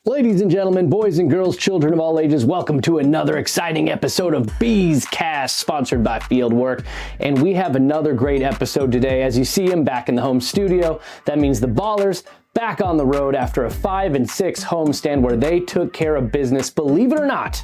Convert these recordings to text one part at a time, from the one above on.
Ladies and gentlemen, boys and girls, children of all ages, welcome to another exciting episode of Bees Cast, sponsored by Fieldwork. And we have another great episode today. As you see him back in the home studio, that means the Ballers back on the road after a 5-6 homestand where they took care of business, believe it or not,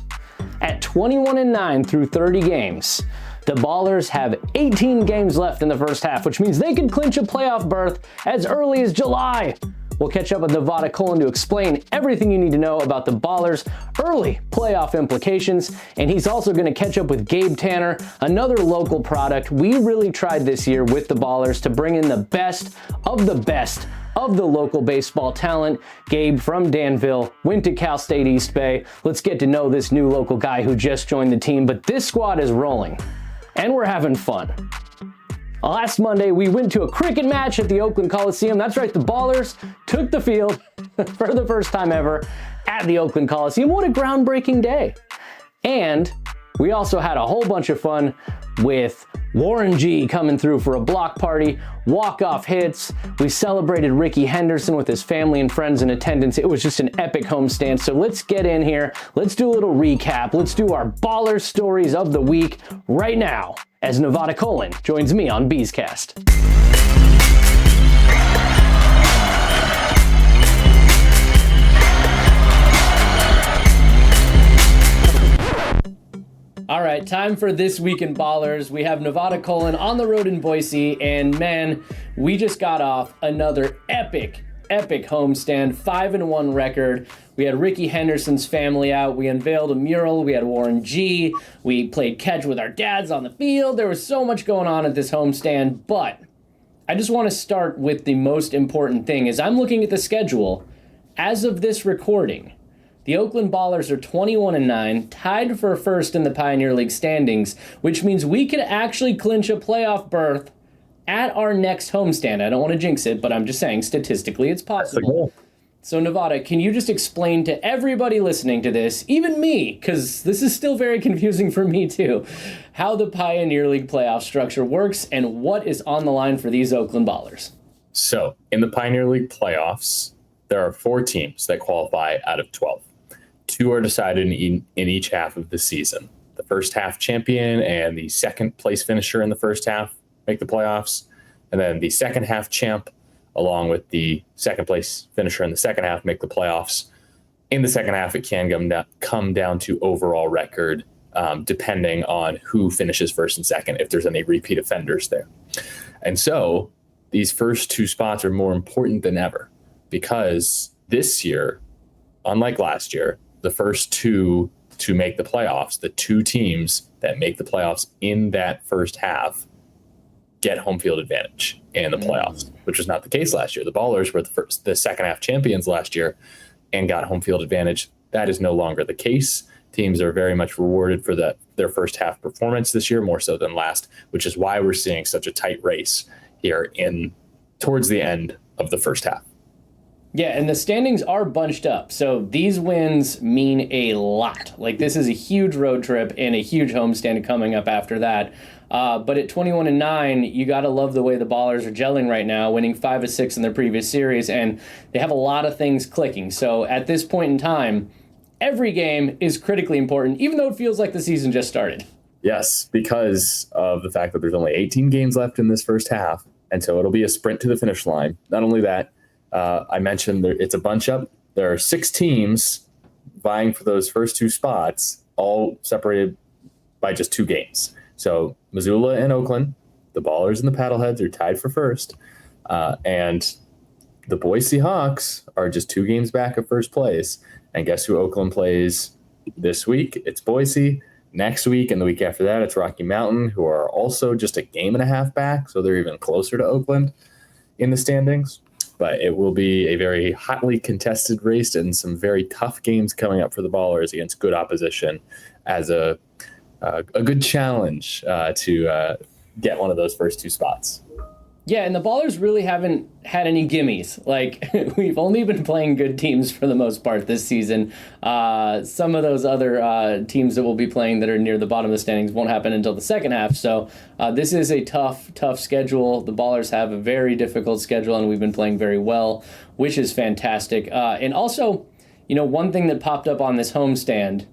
at 21-9 through 30 games. The Ballers have 18 games left in the first half, which means they could clinch a playoff berth as early as July. We'll catch up with Nevada Colon to explain everything you need to know about the Ballers' early playoff implications, and he's also going to catch up with Gabe Tanner, another local product we really tried this year with the Ballers to bring in the best of the local baseball talent. Gabe from Danville, went to Cal State East Bay. Let's get to know this new local guy who just joined the team, but this squad is rolling, and we're having fun. Last Monday, we went to a cricket match at the Oakland Coliseum. That's right, the Ballers took the field for the first time ever at the Oakland Coliseum. What a groundbreaking day. And we also had a whole bunch of fun with Warren G coming through for a block party, walk-off hits. We celebrated Ricky Henderson with his family and friends in attendance. It was just an epic homestand. So let's get in here. Let's do a little recap. Let's do our Baller stories of the week right now as Nevada Colon joins me on Beescast. All right, time for This Week in Ballers. We have Nevada Colon on the road in Boise, and man, we just got off another epic homestand, 5-1 record. We had Ricky Henderson's family out. We unveiled a mural. We had Warren G. We played catch with our dads on the field. There was so much going on at this homestand, but I just want to start with the most important thing. As I'm looking at the schedule, as of this recording, the Oakland Ballers are 21-9, tied for first in the Pioneer League standings, which means we could actually clinch a playoff berth at our next homestand. I don't want to jinx it, but I'm just saying statistically it's possible. So Nevada, can you just explain to everybody listening to this, even me, because this is still very confusing for me too, how the Pioneer League playoff structure works and what is on the line for these Oakland Ballers? So in the Pioneer League playoffs, there are 4 teams that qualify out of 12. 2 are decided in each half of the season. The first half champion and the second place finisher in the first half make the playoffs. And then the second half champ, along with the second place finisher in the second half, make the playoffs. In the second half, it can come down to overall record, depending on who finishes first and second, if there's any repeat offenders there. And so these first 2 spots are more important than ever because this year, unlike last year, the first 2 to make the playoffs, the 2 teams that make the playoffs in that first half, get home field advantage in the playoffs, which was not the case last year. The Ballers were the second half champions last year and got home field advantage. That is no longer the case. Teams are very much rewarded for their first half performance this year, more so than last, which is why we're seeing such a tight race here towards the end of the first half. Yeah, and the standings are bunched up, so these wins mean a lot. Like, this is a huge road trip and a huge homestand coming up after that. But at 21-9, you got to love the way the Ballers are gelling right now, winning 5-6 in their previous series, and they have a lot of things clicking. So at this point in time, every game is critically important, even though it feels like the season just started. Yes, because of the fact that there's only 18 games left in this first half, and so it'll be a sprint to the finish line. Not only that, I mentioned it's a bunch up. There are 6 teams vying for those first 2 spots, all separated by just 2 games. So Missoula and Oakland, the Ballers and the Paddleheads are tied for first. And the Boise Hawks are just 2 games back of first place. And guess who Oakland plays this week? It's Boise. Next week and the week after that, it's Rocky Mountain, who are also just a game and a half back. So they're even closer to Oakland in the standings. But it will be a very hotly contested race and some very tough games coming up for the Ballers against good opposition as a good challenge to get one of those first 2 spots. Yeah, and the Ballers really haven't had any gimmies. Like, we've only been playing good teams for the most part this season. Some of those other teams that we'll be playing that are near the bottom of the standings won't happen until the second half. So this is a tough schedule. The Ballers have a very difficult schedule, and we've been playing very well, which is fantastic. And also, one thing that popped up on this homestand,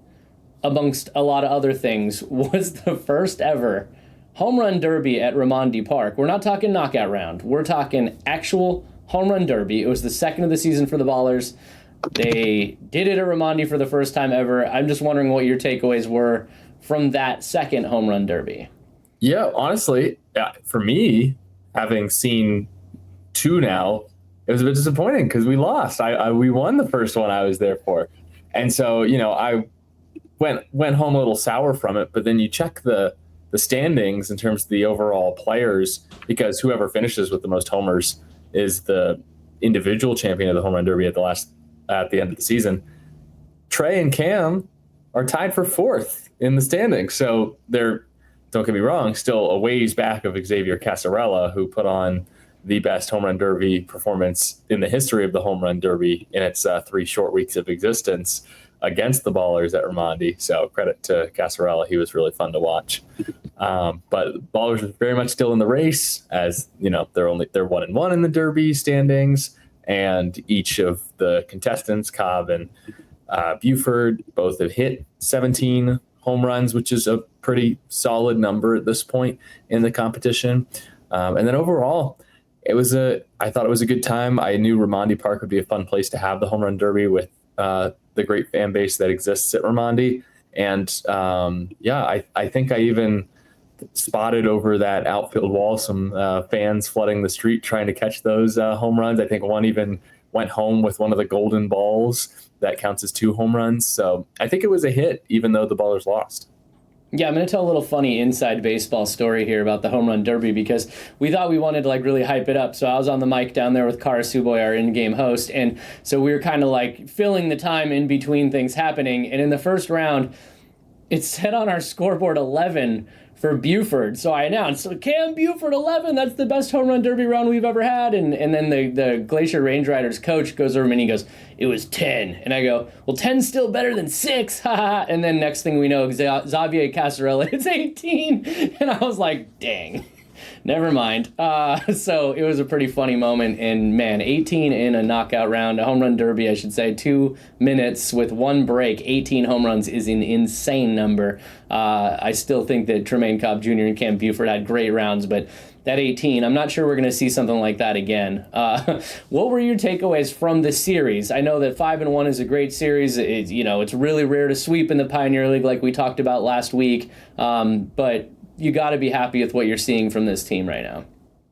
amongst a lot of other things, was the first ever home run derby at Raimondi Park. We're not talking knockout round. We're talking actual home run derby. It was the second of the season for the Ballers. They did it at Raimondi for the first time ever. I'm just wondering what your takeaways were from that second home run derby. Yeah, honestly, for me, having seen two now, it was a bit disappointing because we lost. We won the first one I was there for. And so, I went home a little sour from it, but then you check the standings in terms of the overall players, because whoever finishes with the most homers is the individual champion of the home run derby at the end of the season. Trey and Cam are tied for fourth in the standings. So they're, don't get me wrong, still a ways back of Xavier Casarella, who put on the best home run derby performance in the history of the home run derby in its 3 short weeks of existence against the Ballers at Raimondi. So credit to Casarella. He was really fun to watch. But Ballers are very much still in the race, as they're 1-1 in the derby standings, and each of the contestants, Cobb and Buford, both have hit 17 home runs, which is a pretty solid number at this point in the competition. And then overall, I thought it was a good time. I knew Raimondi Park would be a fun place to have the home run derby with the great fan base that exists at Raimondi. And I think I even spotted over that outfield wall some fans flooding the street trying to catch those home runs. I think one even went home with one of the golden balls that counts as 2 home runs. So I think it was a hit, even though the Ballers lost. Yeah, I'm going to tell a little funny inside baseball story here about the home run derby, because we thought we wanted to really hype it up. So I was on the mic down there with Kara Suboy, our in-game host, and so we were kind of filling the time in between things happening. And in the first round, it said on our scoreboard 11 for Buford. So I announced, Cam Buford 11, that's the best home run derby round we've ever had. And then the Glacier Range Riders coach goes over to me and he goes, it was 10. And I go, well, 10's still better than 6. And then next thing we know, Xavier Casarella, it's 18. And I was like, dang. Never mind. So it was a pretty funny moment. And man, 18 in a knockout round, a home run derby, I should say, 2 minutes with 1 break, 18 home runs is an insane number. I still think that Tremaine Cobb Jr. and Cam Buford had great rounds, but that 18, I'm not sure we're going to see something like that again. What were your takeaways from the series? I know that 5-1 is a great series. It's really rare to sweep in the Pioneer League like we talked about last week. But you got to be happy with what you're seeing from this team right now.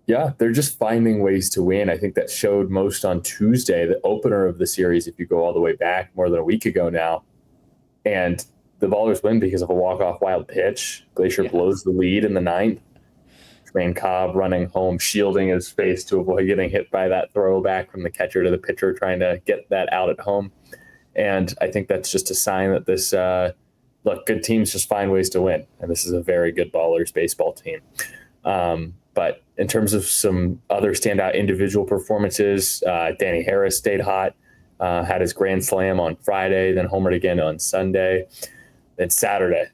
Yeah, they're just finding ways to win. I think that showed most on Tuesday, the opener of the series, if you go all the way back more than a week ago now. And the Ballers win because of a walk-off wild pitch. Glacier blows the lead in the 9th. Tremaine Cobb running home, shielding his face to avoid getting hit by that throw back from the catcher to the pitcher, trying to get that out at home. And I think that's just a sign that this good teams just find ways to win. And this is a very good Ballers baseball team. But in terms of some other standout individual performances, Danny Harris stayed hot, had his grand slam on Friday, then homered again on Sunday. Then Saturday,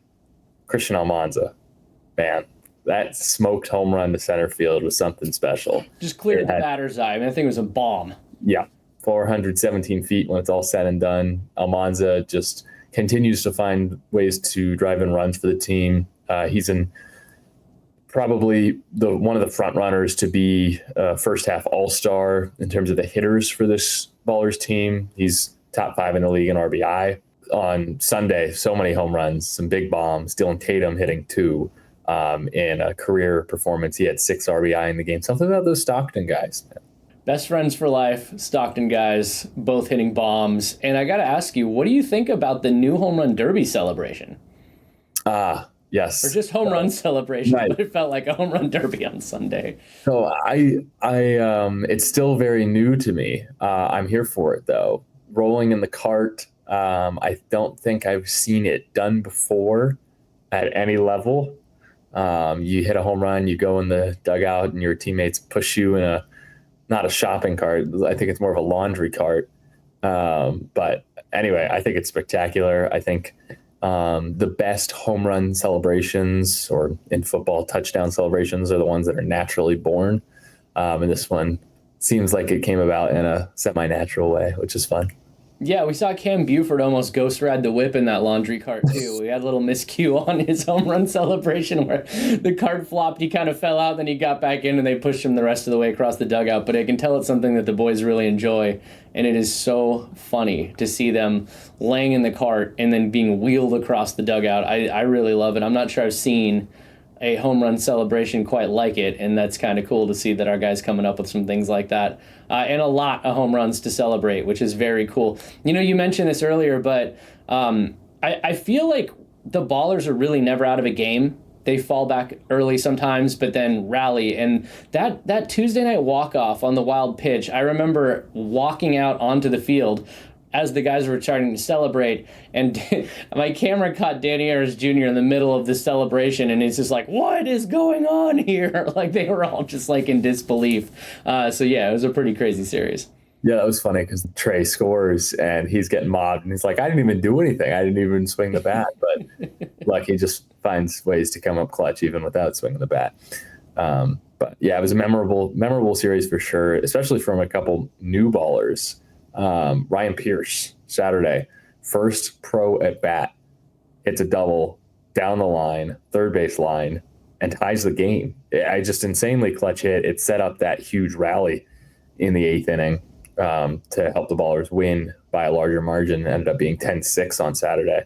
Christian Almanza, man, that smoked home run to center field was something special. Just cleared the batter's eye. I think it was a bomb. Yeah, 417 feet when it's all said and done. Almanza just continues to find ways to drive in runs for the team. He's probably one of the front runners to be first half all-star in terms of the hitters for this Ballers team. He's top 5 in the league in RBI. On Sunday, so many home runs, some big bombs. Dylan Tatum hitting 2 in a career performance. He had 6 RBI in the game. Something about those Stockton guys, man. Best friends for life, Stockton guys, both hitting bombs. And I got to ask you, what do you think about the new home run derby celebration? Yes. Or just home run celebration, right. But it felt like a home run derby on Sunday. So I it's still very new to me. I'm here for it though. Rolling in the cart. I don't think I've seen it done before at any level. You hit a home run, you go in the dugout, and your teammates push you in not a shopping cart. I think it's more of a laundry cart. But anyway, I think it's spectacular. I think the best home run celebrations, or in football, touchdown celebrations, are the ones that are naturally born. And this one seems like it came about in a semi-natural way, which is fun. Yeah, we saw Cam Buford almost ghost ride the whip in that laundry cart too. We had a little miscue on his home run celebration where the cart flopped, he kind of fell out, then he got back in and they pushed him the rest of the way across the dugout. But I can tell it's something that the boys really enjoy, and it is so funny to see them laying in the cart and then being wheeled across the dugout. I really love it. I'm not sure I've seen a home run celebration quite like it, and that's kind of cool to see that our guys coming up with some things like that, and a lot of home runs to celebrate, which is very cool. You know, you mentioned this earlier, but I feel like the Ballers are really never out of a game. They fall back early sometimes, but then rally. And that Tuesday night walk-off on the wild pitch, I remember walking out onto the field as the guys were starting to celebrate, and my camera caught Danny Harris Jr. in the middle of the celebration, and he's just like, what is going on here? Like, they were all just like in disbelief. So yeah, it was a pretty crazy series. Yeah, that was funny because Trey scores and he's getting mobbed, and he's like, I didn't even do anything. I didn't even swing the bat. But like, he just finds ways to come up clutch even without swinging the bat. But yeah, it was a memorable series for sure, especially from a couple new ballers. Ryan Pierce, Saturday, first pro at bat, hits a double down the line, third base line, and ties the game. I just insanely clutch hit. It set up that huge rally in the eighth inning to help the Ballers win by a larger margin. It ended up being 10-6 on Saturday.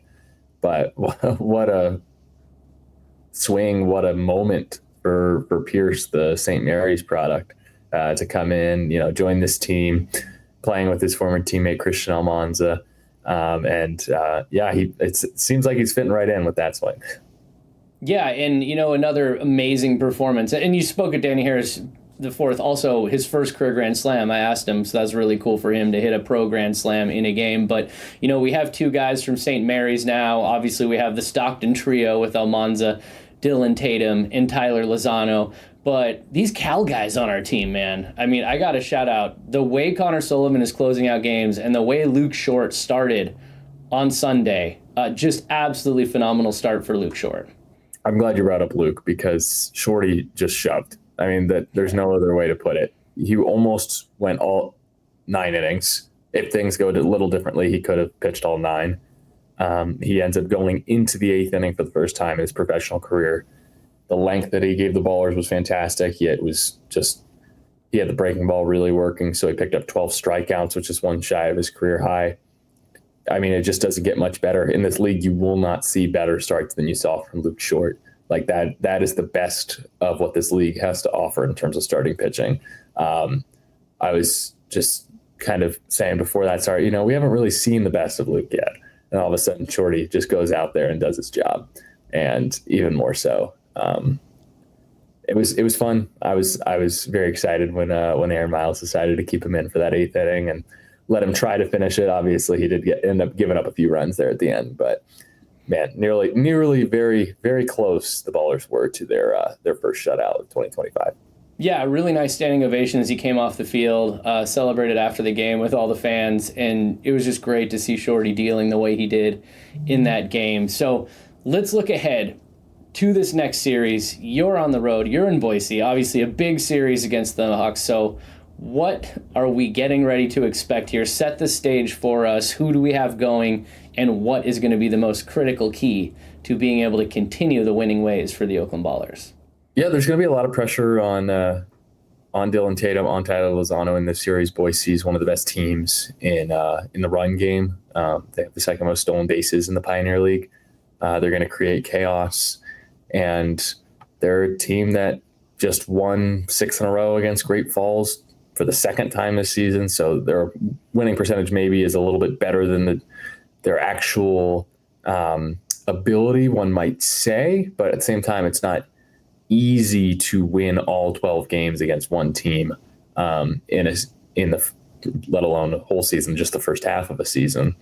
But what a swing, what a moment for Pierce, the St. Mary's product, to come in, join this team, playing with his former teammate Christian Almanza. It seems like he's fitting right in with that swing. Yeah, and another amazing performance. And you spoke of Danny Harris the fourth, also his first career grand slam. I asked him, so that's really cool for him to hit a pro grand slam in a game. But we have two guys from St. Mary's now. Obviously, we have the Stockton trio with Almanza, Dylan Tatum, and Tyler Lozano. But these Cal guys on our team, man, I mean, I got to shout out the way Connor Sullivan is closing out games and the way Luke Short started on Sunday. Just absolutely phenomenal start for Luke Short. I'm glad you brought up Luke because Shorty just shoved. I mean, there's no other way to put it. He almost went all 9 innings. If things go a little differently, he could have pitched all 9. He ends up going into the 8th inning for the first time in his professional career. The length that he gave the Ballers was fantastic. He had the breaking ball really working, so he picked up 12 strikeouts, which is one shy of his career high. I mean, it just doesn't get much better. In this league, you will not see better starts than you saw from Luke Short. Like that is the best of what this league has to offer in terms of starting pitching. I was just kind of saying before that start, we haven't really seen the best of Luke yet. And all of a sudden, Shorty just goes out there and does his job, and even more so. It was fun. I was very excited when Aaron Miles decided to keep him in for that 8th inning and let him try to finish it. Obviously, he did end up giving up a few runs there at the end, but man, nearly very, very close the Ballers were to their first shutout of 2025. Yeah, a really nice standing ovation as he came off the field, celebrated after the game with all the fans, and it was just great to see Shorty dealing the way he did in that game. So let's look ahead to this next series. You're on the road. You're in Boise. Obviously, a big series against the Hawks. So what are we getting ready to expect here? Set the stage for us. Who do we have going? And what is going to be the most critical key to being able to continue the winning ways for the Oakland Ballers? Yeah, there's going to be a lot of pressure on Dylan Tatum, on Tyler Lozano in this series. Boise is one of the best teams in the run game. They have the second most stolen bases in the Pioneer League. They're going to create chaos. And they're a team that just won 6 in a row against Great Falls for the second time this season. So their winning percentage maybe is a little bit better than their actual ability, one might say. But at the same time, it's not easy to win all 12 games against one team let alone the whole season, just the first half of a season.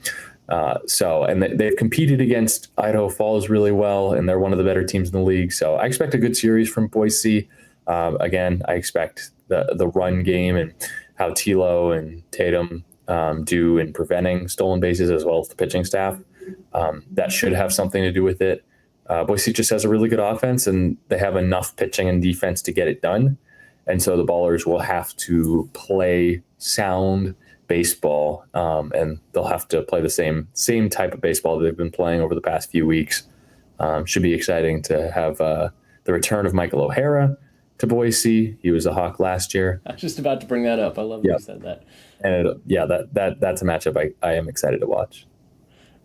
They've competed against Idaho Falls really well, and they're one of the better teams in the league. So I expect a good series from Boise. Again, I expect the run game and how Tilo and Tatum do in preventing stolen bases, as well as the pitching staff. That should have something to do with it. Boise just has a really good offense, and they have enough pitching and defense to get it done. And so the Ballers will have to play sound baseball, and they'll have to play the same type of baseball that they've been playing over the past few weeks. Should be exciting to have the return of Michael O'Hara to Boise. He was a Hawk last year. I was just about to bring that up. I love that you said that. And that's a matchup I am excited to watch.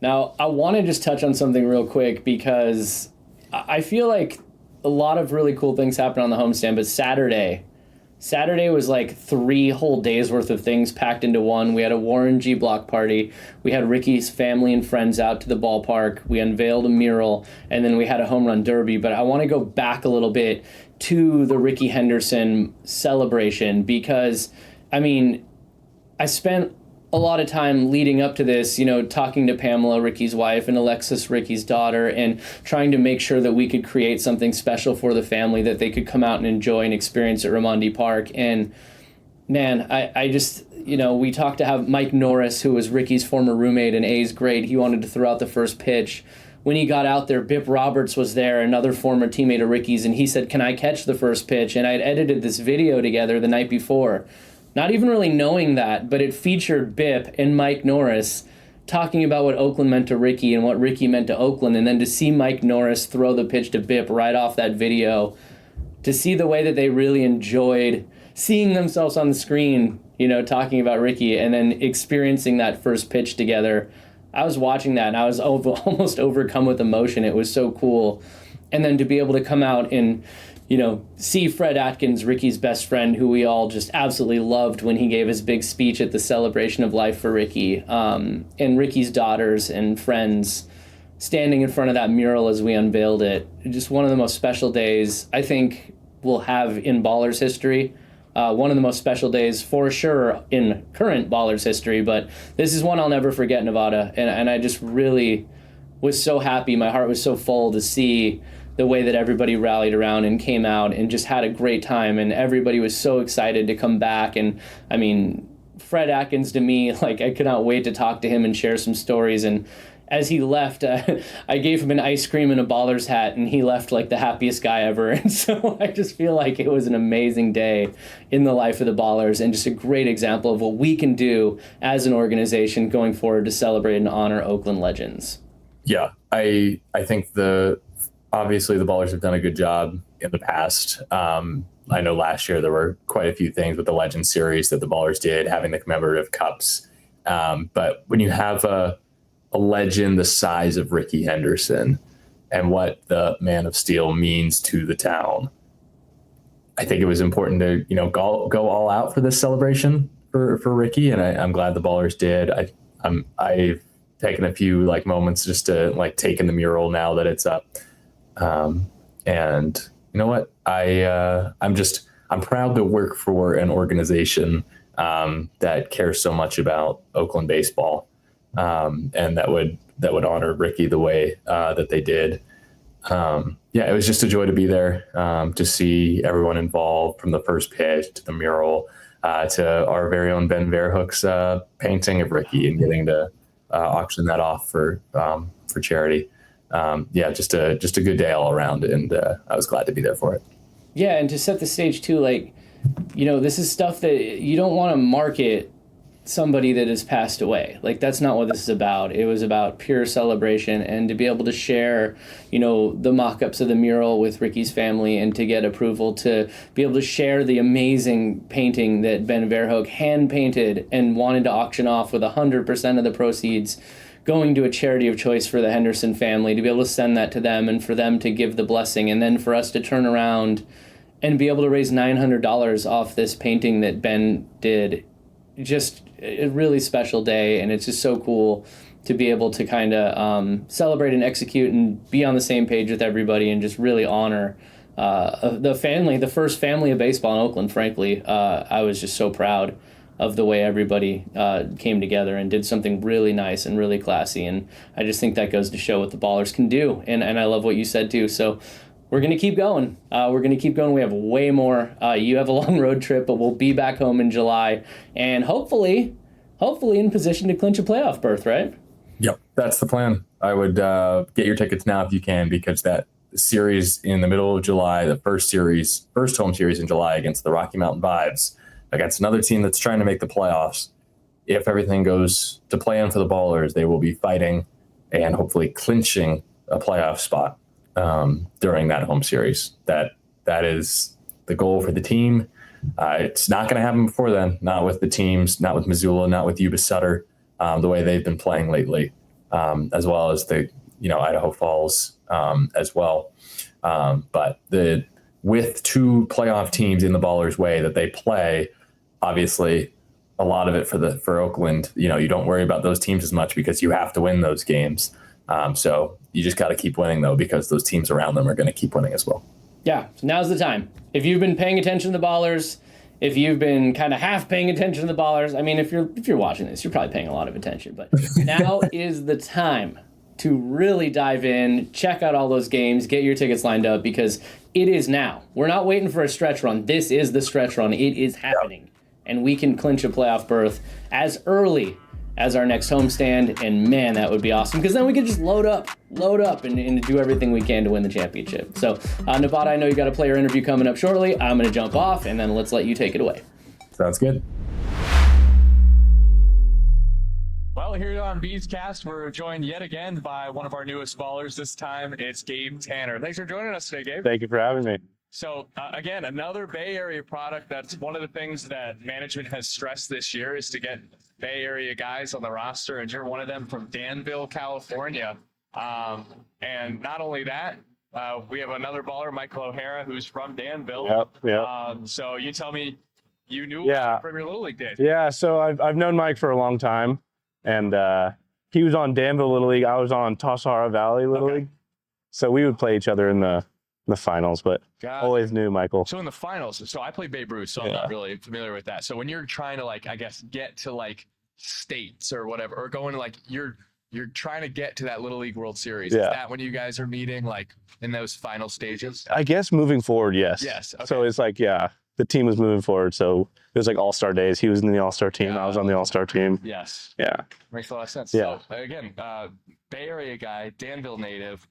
Now, I want to just touch on something real quick because I feel like a lot of really cool things happen on the homestand, but Saturday was like 3 whole days worth of things packed into one. We had a Warren G block party. We had Ricky's family and friends out to the ballpark. We unveiled a mural, and then we had a home run derby. But I want to go back a little bit to the Ricky Henderson celebration because, I mean, I spent a lot of time leading up to this, talking to Pamela, Ricky's wife, and Alexis, Ricky's daughter, and trying to make sure that we could create something special for the family that they could come out and enjoy and experience at Raimondi Park. And man, I just, we talked to have Mike Norris, who was Ricky's former roommate in A's grade. He wanted to throw out the first pitch. When he got out there, Bip Roberts was there, another former teammate of Ricky's, and he said, "Can I catch the first pitch?" And I had edited this video together the night before, not even really knowing that, but it featured Bip and Mike Norris talking about what Oakland meant to Ricky and what Ricky meant to Oakland. And then to see Mike Norris throw the pitch to Bip right off that video, to see the way that they really enjoyed seeing themselves on the screen, talking about Ricky and then experiencing that first pitch together. I was watching that and I was almost overcome with emotion. It was so cool. And then to be able to come out and see Fred Atkins, Ricky's best friend, who we all just absolutely loved when he gave his big speech at the celebration of life for Ricky, and Ricky's daughters and friends standing in front of that mural as we unveiled it. Just one of the most special days I think we'll have in Ballers history. One of the most special days for sure in current Ballers history, but this is one I'll never forget, Nevada. And I just really was so happy. My heart was so full to see the way that everybody rallied around and came out and just had a great time. And everybody was so excited to come back. And I mean, Fred Atkins to me, like I could not wait to talk to him and share some stories. And as he left, I gave him an ice cream and a Ballers hat, and he left like the happiest guy ever. And so I just feel like it was an amazing day in the life of the Ballers and just a great example of what we can do as an organization going forward to celebrate and honor Oakland legends. Yeah, I think obviously the Ballers have done a good job in the past. I know last year there were quite a few things with the Legend Series that the Ballers did, having the commemorative cups. But when you have a legend the size of Ricky Henderson and what the Man of Steel means to the town, I think it was important to go all out for this celebration for Ricky, and I'm glad the Ballers did. I've taken a few moments just to take in the mural now that it's up. And you know what? I'm proud to work for an organization that cares so much about Oakland baseball, and that would honor Ricky the way that they did. It was just a joy to be there, to see everyone involved from the first pitch to the mural, to our very own Ben Verhoek's painting of Ricky and getting to auction that off for charity. Just a good day all around, and I was glad to be there for it. Yeah, and to set the stage too, this is stuff that you don't want to market somebody that has passed away. That's not what this is about. It was about pure celebration, and to be able to share, the mock-ups of the mural with Ricky's family, and to get approval to be able to share the amazing painting that Ben Verhoek hand-painted and wanted to auction off with 100% of the proceeds going to a charity of choice for the Henderson family, to be able to send that to them and for them to give the blessing, and then for us to turn around and be able to raise $900 off this painting that Ben did. Just a really special day, and it's just so cool to be able to kind of celebrate and execute and be on the same page with everybody and just really honor the first family of baseball in Oakland, frankly. I was just so proud of the way everybody came together and did something really nice and really classy. And I just think that goes to show what the Ballers can do. And I love what you said too. So we're going to keep going. We have way more. You have a long road trip, but we'll be back home in July and hopefully in position to clinch a playoff berth, right? Yep, that's the plan. I would get your tickets now if you can, because that series in the middle of July, the first home series in July against the Rocky Mountain Vibes, against another team that's trying to make the playoffs, if everything goes to plan for the Ballers, they will be fighting and hopefully clinching a playoff spot during that home series. That is the goal for the team. It's not going to happen before then, not with the teams, not with Missoula, not with Yuba Sutter, the way they've been playing lately, as well as the Idaho Falls as well. But with two playoff teams in the Ballers way that they play, obviously a lot of it for Oakland, you don't worry about those teams as much because you have to win those games. So you just got to keep winning though, because those teams around them are going to keep winning as well. Yeah, so now's the time. If you've been paying attention to the Ballers, if you've been kind of half paying attention to the Ballers, I mean, if you're watching this, you're probably paying a lot of attention. But now is the time to really dive in, check out all those games, get your tickets lined up, because it is now. We're not waiting for a stretch run. This is the stretch run. It is happening. And we can clinch a playoff berth as early as our next homestand, and man, that would be awesome, because then we could just load up and do everything we can to win the championship. So, Nevada, I know you got a player interview coming up shortly. I'm going to jump off, and then let's let you take it away. Sounds good. Well, here on Bees Cast, we're joined yet again by one of our newest ballers. This time, it's Gabe Tanner. Thanks for joining us today, Gabe. Thank you for having me. So, again, another Bay Area product. That's one of the things that management has stressed this year is to get Bay Area guys on the roster, and you're one of them from Danville, California. And not only that, we have another baller, Michael O'Hara, who's from Danville. Yep. So you tell me you knew from your Little League days. Yeah, so I've known Mike for a long time, and he was on Danville Little League. I was on Tassara Valley Little League. So we would play each other in the finals, but always knew Michael. So in the finals, so I played Babe Ruth, so I'm not really familiar with that. So when you're trying to get to states or whatever, or going to you're trying to get to that Little League World Series. Is that when you guys are meeting in those final stages? I guess moving forward, yes. Yes. Okay. So it's the team was moving forward. So it was All-Star days. He was in the All-Star team. I was on the All-Star team. Yes. Yeah. Makes a lot of sense. Yeah. So again, Bay Area guy, Danville native.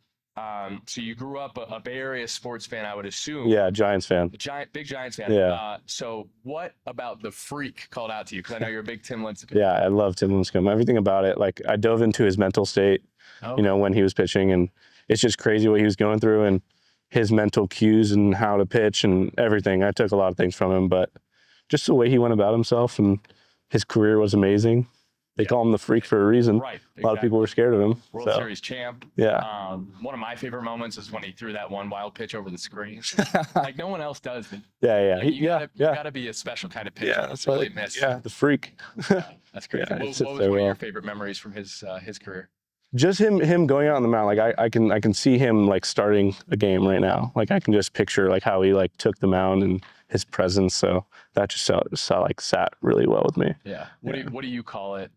So you grew up a Bay Area sports fan, I would assume. Yeah, Giants fan. Big Giants fan. Yeah. So what about the freak called out to you? Because I know you're a big Tim Lincecum. Yeah, I love Tim Lincecum. Everything about it. I dove into his mental state, when he was pitching, and it's just crazy what he was going through and his mental cues and how to pitch and everything. I took a lot of things from him, but just the way he went about himself, and his career was amazing. They call him the freak for a reason. Right. Exactly. A lot of people were scared of him. World Series champ. Yeah. One of my favorite moments is when he threw that one wild pitch over the screen. No one else does it. Yeah. You gotta be a special kind of pitcher. Yeah, that's really miss. Yeah, the freak. That's crazy. Yeah, what was one of your favorite memories from his career? Just him going out on the mound. I can see him starting a game right now. I can just picture how he took the mound and his presence. So that just sat really well with me. Yeah. What do you call it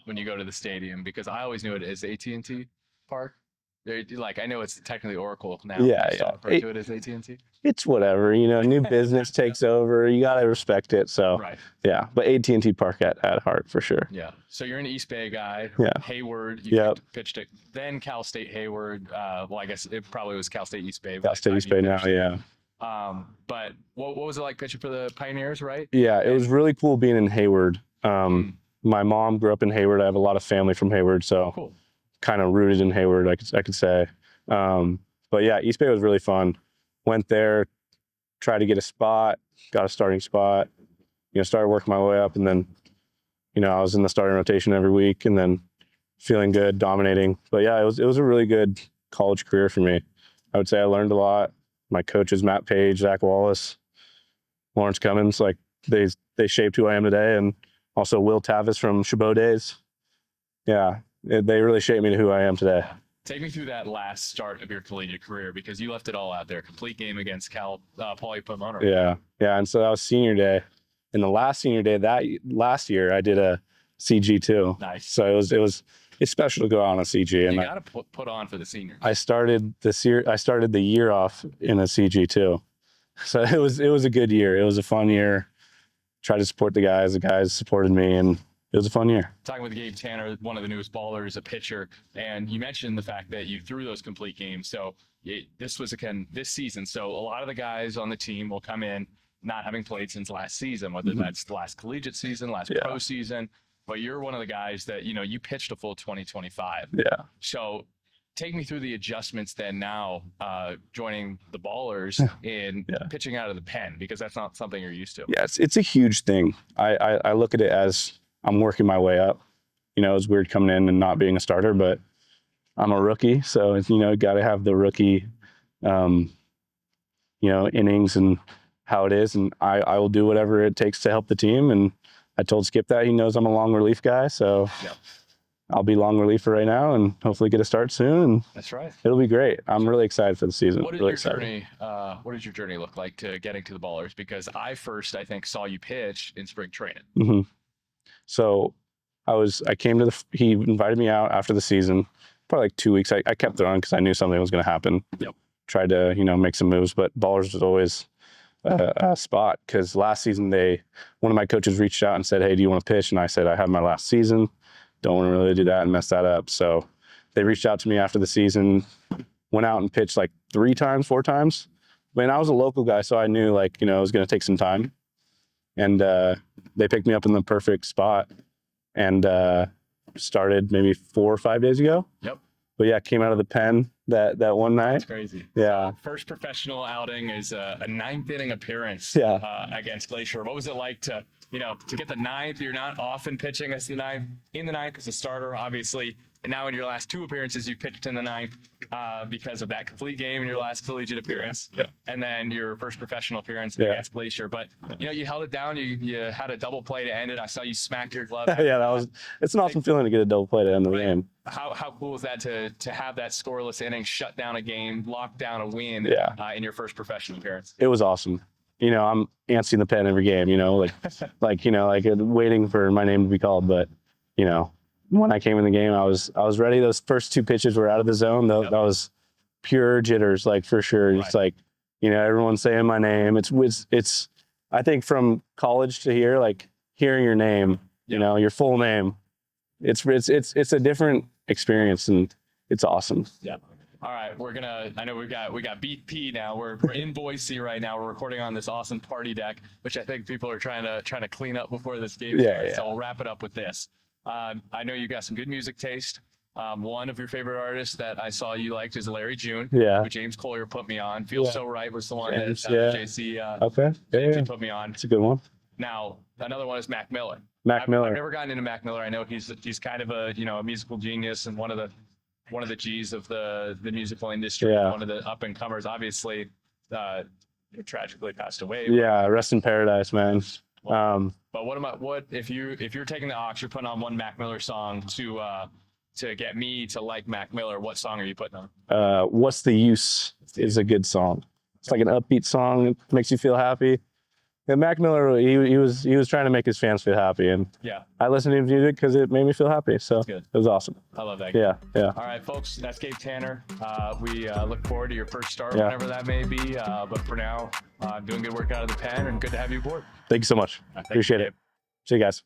when you go to the stadium? Because I always knew it as AT&T Park. I know it's technically Oracle now. Yeah. Refer to it as AT&T. It's whatever, new business takes over. You got to respect it. So, yeah, but AT&T Park at heart for sure. Yeah. So you're an East Bay guy. Yeah. Hayward. You pitched it. Then Cal State Hayward. I guess it probably was Cal State East Bay. Cal State East Bay now, yeah. But what was it like pitching for the Pioneers, right? Yeah, it was really cool being in Hayward. My mom grew up in Hayward. I have a lot of family from Hayward, so kind of rooted in Hayward, I could say. But yeah, East Bay was really fun. Went there, tried to get a spot, got a starting spot, started working my way up, and then, I was in the starting rotation every week, and then feeling good, dominating. But yeah, it was a really good college career for me. I would say I learned a lot. My coaches, Matt Page, Zach Wallace, Lawrence Cummins, they shaped who I am today, and also Will Tavis from Chabot days. Yeah, they really shaped me to who I am today. Take me through that last start of your collegiate career, because you left it all out there. Complete game against Pauly Pomona. Yeah, and so that was senior day. And the last senior day last year, I did a CG too. Nice. So it's special to go out on a CG. And you got to put on for the seniors. I started the year off in a CG too. So it was a good year. It was a fun year. Tried to support the guys. The guys supported me, and it was a fun year. Talking with Gabe Tanner, one of the newest ballers, a pitcher, and you mentioned the fact that you threw those complete games. So this was this season. So a lot of the guys on the team will come in not having played since last season, whether that's the last collegiate season, last pro season. but you're one of the guys that, you pitched a full 2025. Yeah. So take me through the adjustments then now, joining the Ballers in pitching out of the pen, because that's not something you're used to. Yeah, it's a huge thing. I look at it as I'm working my way up. It's weird coming in and not being a starter, but I'm a rookie. So, got to have the rookie, innings and how it is. And I will do whatever it takes to help the team. And I told Skip that. He knows I'm a long relief guy. So I'll be long relief for right now and hopefully get a start soon. And that's right. It'll be great. I'm really excited for the season. What did really what did your journey look like to getting to the Ballers? Because I think saw you pitch in spring training. Mm-hmm. So I came to he invited me out after the season, probably like 2 weeks. I kept throwing because I knew something was going to happen. Yep. Tried to, make some moves, but Ballers was always a spot, because last season one of my coaches reached out and said, "Hey, do you want to pitch?" And I said, "I have my last season. Don't want to really do that and mess that up." So they reached out to me after the season, went out and pitched like 4 times. I mean, I was a local guy, so I knew it was going to take some time. And they picked me up in the perfect spot and started maybe 4 or 5 days ago. Yep. But yeah, came out of the pen that one night. That's crazy. Yeah. First professional outing is a 9th inning appearance against Glacier. What was it like to get the 9th? You're not often pitching as the 9th, in the 9th as a starter, obviously. And now in your last 2 appearances, you pitched in the 9th because of that complete game in your last collegiate appearance. Yeah. And then your first professional appearance against Glacier. But, you held it down. You had a double play to end it. I saw you smack your glove. Yeah, it's an awesome feeling to get a double play to end the game. How cool is that to have that scoreless inning, shut down a game, lock down a win in your first professional appearance? It was awesome. I'm antsy in the pen every game, like waiting for my name to be called. But, when I came in the game, I was ready. Those first 2 pitches were out of the zone. That was pure jitters, for sure. Right. It's everyone's saying my name. It's I think from college to here, hearing your name, your full name, it's a different experience, and it's awesome. Yeah. All right, I know we got BP now. We're in Boise right now. We're recording on this awesome party deck, which I think people are trying to clean up before this game starts. Yeah. So we'll wrap it up with this. I know you got some good music taste. One of your favorite artists that I saw you liked is Larry June. Yeah. Who James Collier put me on. Feels So Right was the one that JC JC put me on. It's a good one. Now, another one is Mac Miller. I've never gotten into Mac Miller. I know he's kind of a musical genius and one of the G's of the musical industry. Yeah. One of the up and comers. Obviously, tragically passed away. Yeah, rest in paradise, man. But what if you're taking the aux, you're putting on one Mac Miller song to get me to like Mac Miller, what song are you putting on? What's the Use is a good song. It's like an upbeat song. It makes you feel happy. And Mac Miller, he was trying to make his fans feel happy, and I listened to his music because it made me feel happy. So it was awesome. I love that. Yeah. All right, folks, that's Gabe Tanner. We look forward to your first start, whenever that may be. But for now, doing good work out of the pen, and good to have you aboard. Thank you so much. Appreciate it. See you guys.